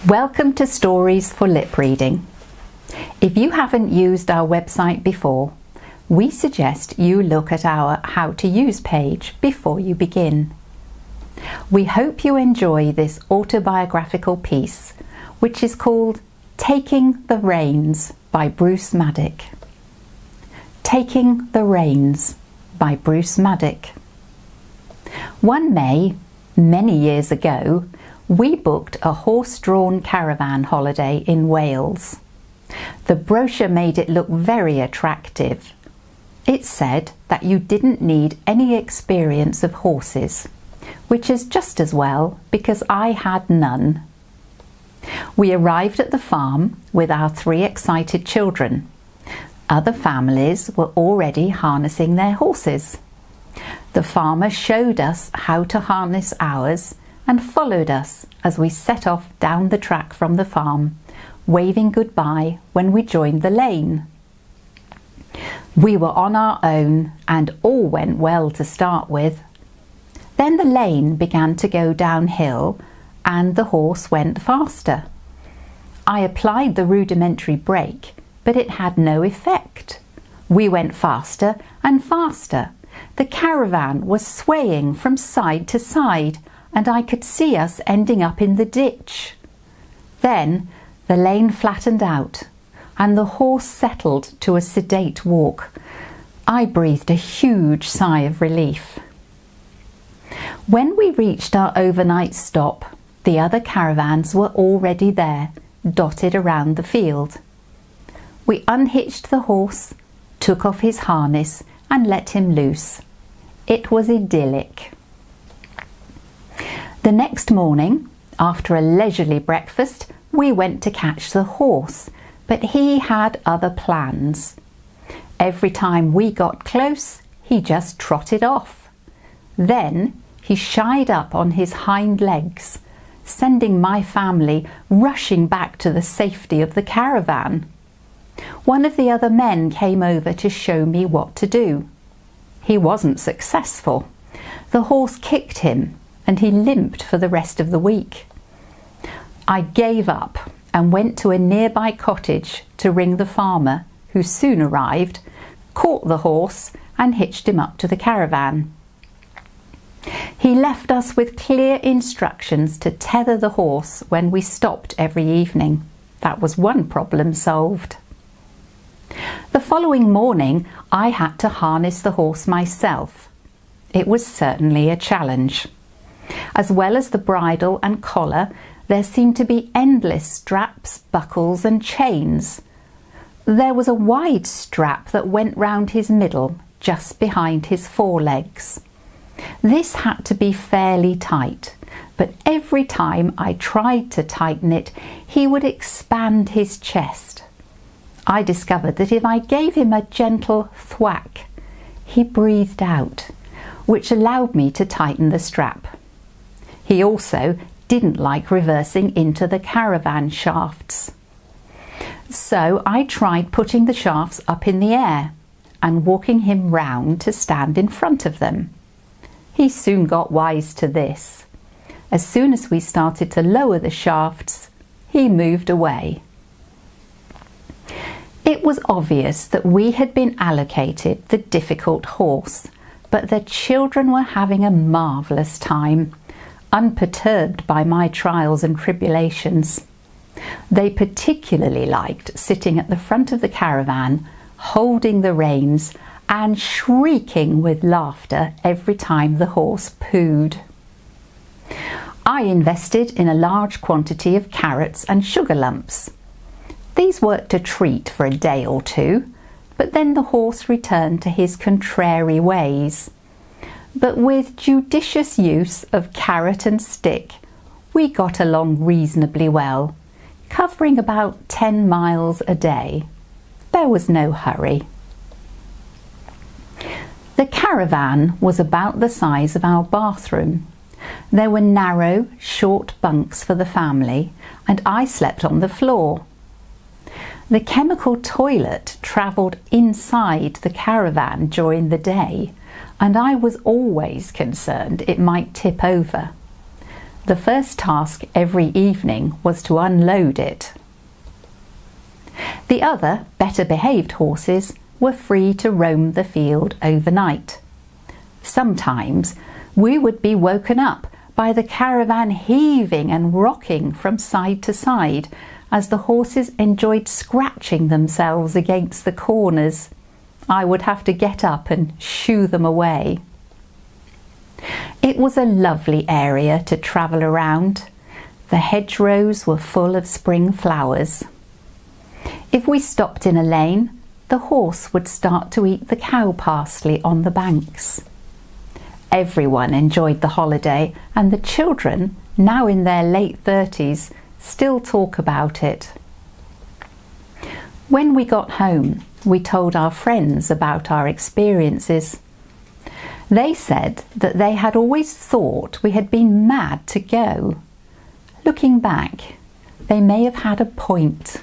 Welcome to Stories for Lip Reading. If you haven't used our website before, we suggest you look at our How to Use page before you begin. We hope you enjoy this autobiographical piece, which is called Taking the Reins by Bruce Maddock. Taking the Reins by Bruce Maddock. One May, many years ago, we booked a horse-drawn caravan holiday in Wales. The brochure made it look very attractive. It said that you didn't need any experience of horses, which is just as well because I had none. We arrived at the farm with our 3 excited children. Other families were already harnessing their horses. The farmer showed us how to harness ours and followed us as we set off down the track from the farm, waving goodbye when we joined the lane. We were on our own and all went well to start with. Then the lane began to go downhill and the horse went faster. I applied the rudimentary brake, but it had no effect. We went faster and faster. The caravan was swaying from side to side, and I could see us ending up in the ditch. Then the lane flattened out and the horse settled to a sedate walk. I breathed a huge sigh of relief. When we reached our overnight stop, the other caravans were already there, dotted around the field. We unhitched the horse, took off his harness and let him loose. It was idyllic. The next morning, after a leisurely breakfast, we went to catch the horse, but he had other plans. Every time we got close, he just trotted off. Then he shied up on his hind legs, sending my family rushing back to the safety of the caravan. One of the other men came over to show me what to do. He wasn't successful. The horse kicked him and he limped for the rest of the week. I gave up and went to a nearby cottage to ring the farmer, who soon arrived, caught the horse and hitched him up to the caravan. He left us with clear instructions to tether the horse when we stopped every evening. That was one problem solved. The following morning, I had to harness the horse myself. It was certainly a challenge. As well as the bridle and collar, there seemed to be endless straps, buckles and chains. There was a wide strap that went round his middle, just behind his forelegs. This had to be fairly tight, but every time I tried to tighten it, he would expand his chest. I discovered that if I gave him a gentle thwack, he breathed out, which allowed me to tighten the strap. He also didn't like reversing into the caravan shafts. So I tried putting the shafts up in the air and walking him round to stand in front of them. He soon got wise to this. As soon as we started to lower the shafts, he moved away. It was obvious that we had been allocated the difficult horse, but the children were having a marvellous time, unperturbed by my trials and tribulations. They particularly liked sitting at the front of the caravan, holding the reins and shrieking with laughter every time the horse pooed. I invested in a large quantity of carrots and sugar lumps. These worked a treat for a day or two, but then the horse returned to his contrary ways. But with judicious use of carrot and stick, we got along reasonably well, covering about 10 miles a day. There was no hurry. The caravan was about the size of our bathroom. There were narrow, short bunks for the family, and I slept on the floor. The chemical toilet travelled inside the caravan during the day, and I was always concerned it might tip over. The first task every evening was to unload it. The other, better behaved horses were free to roam the field overnight. Sometimes we would be woken up by the caravan heaving and rocking from side to side as the horses enjoyed scratching themselves against the corners. I would have to get up and shoo them away. It was a lovely area to travel around. The hedgerows were full of spring flowers. If we stopped in a lane, the horse would start to eat the cow parsley on the banks. Everyone enjoyed the holiday, and the children, now in their late 30s, still talk about it. When we got home, we told our friends about our experiences. They said that they had always thought we had been mad to go. Looking back, they may have had a point.